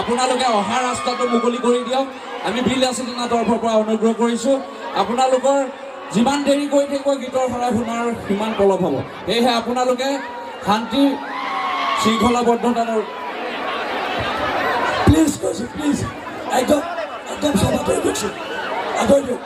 আপোনালোকে অহা ৰাস্তাটো মুকলি কৰি দিয়ক। আমি বিলাসী দিনা তৰফৰ পৰা অনুগ্ৰহ কৰিছোঁ। আপোনালোকৰ যিমান দেৰি কৰি থাকিব গীতৰ শৰাই শুনাৰ সিমান পলম হ'ব। সেয়েহে আপোনালোকে শান্তি শৃংখলাবদ্ধতাৰ প্লিজ কৈছোঁ, প্লিজ একদম সভা কৰি দিয়কচোন, আগুৱাই দিয়ক।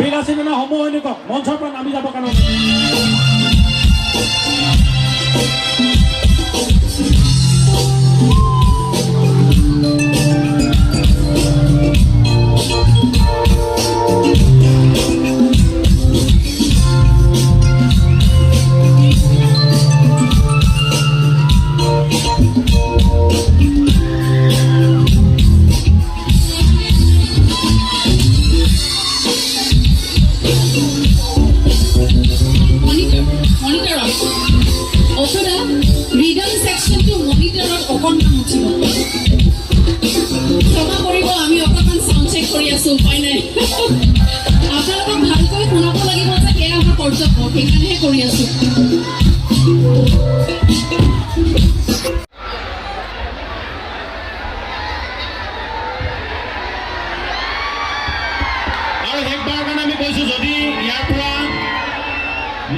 বিলাসী দিনা সমূহ সৈনিকক মঞ্চৰ পৰা নামি যাব কাৰণে উপায় নাই আপোনালোকক ভালকৈ শুনাব লাগিব যে সেয়া আমাৰ কৰ্তব্য, সেইকাৰণেহে কৰি আছোঁ। আৰু শেষবাৰৰ কাৰণে আমি কৈছোঁ, যদি ইয়াৰ পৰা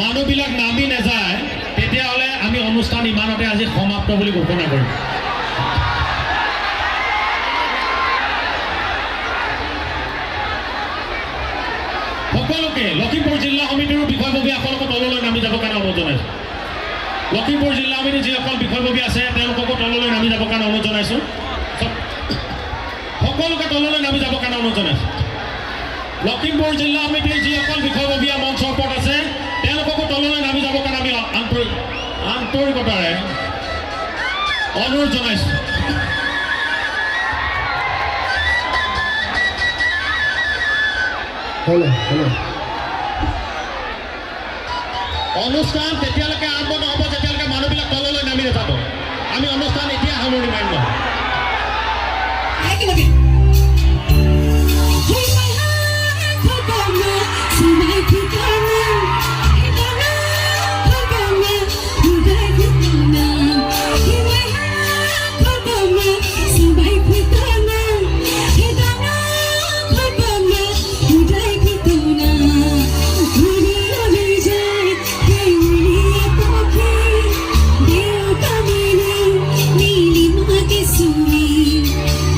মানুহবিলাক নামি নাযায় তেতিয়াহ'লে আমি অনুষ্ঠান ইমানতে আজি সমাপ্ত বুলি ঘোষণা কৰিম। সকলোকে লখিমপুৰ জিলা সমিতিৰ বিষয়ববীয়াসকলকো তললৈ নামি যাবৰ কাৰণে অনুৰোধ জনাইছোঁ। লখিমপুৰ জিলা সমিতিৰ যিসকল বিষয়ববী আছে তেওঁলোককো তললৈ নামি যাবৰ কাৰণে অনুৰোধ জনাইছোঁ। সকলোকে তললৈ নামি যাবৰ কাৰণে অনুৰোধ জনাইছোঁ। লখিমপুৰ জিলা সমিতিৰ যিসকল বিষয়ববীয়া মঞ্চৰ ওপৰত আছে তেওঁলোককো তললৈ নামি যাবৰ কাৰণে আমি আন্তৰিকতাৰে অনুৰোধ জনাইছোঁ। অনুষ্ঠান তেতিয়ালৈকে আৰম্ভ নহ'ব যেতিয়ালৈকে মানুহবিলাক তললৈ নামি নাযাব। আমি অনুষ্ঠান এতিয়া সামৰণি মাৰিম নহয়।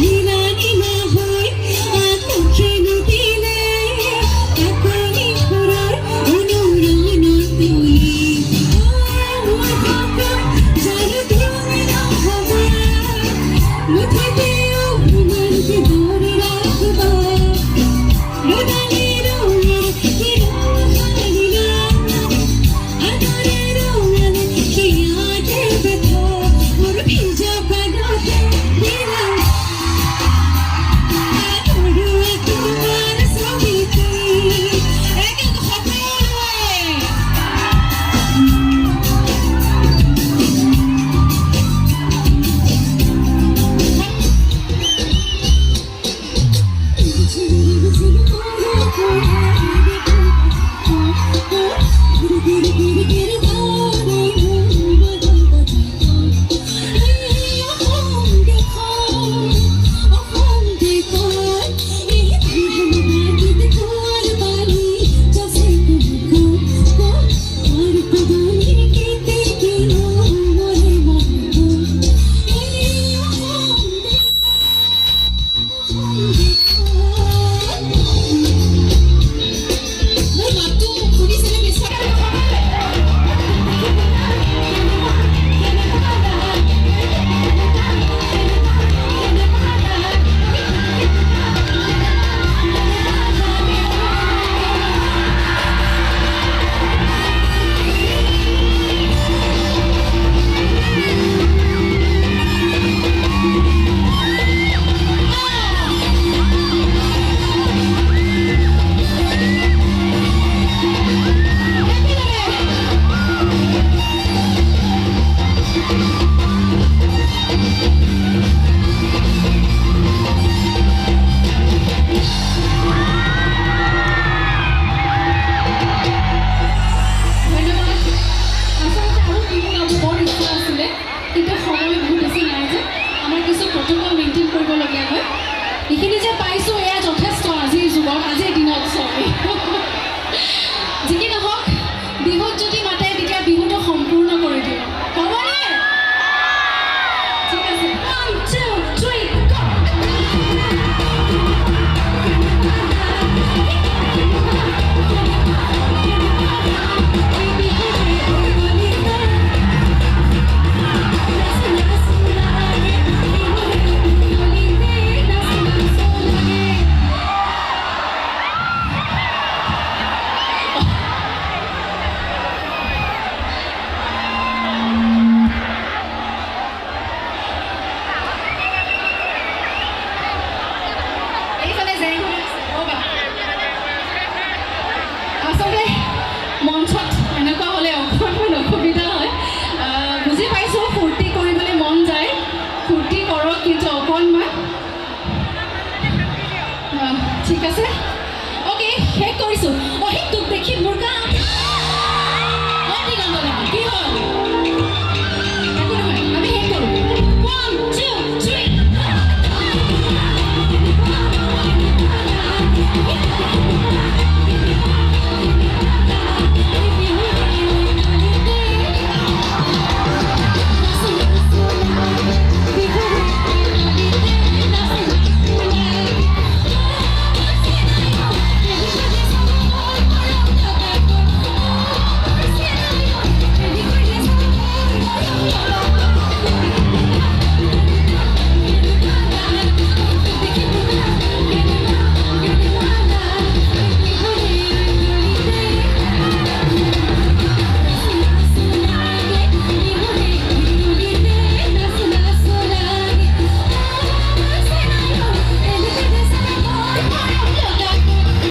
Nilani মঞ্চত এনেকুৱা হ'লে অকণমান অসুবিধা হয় বুজি পাইছোঁ ফূৰ্তি কৰিবলৈ মন যায় ফূৰ্তি কৰক কিন্তু অকণমান ঠিক আছে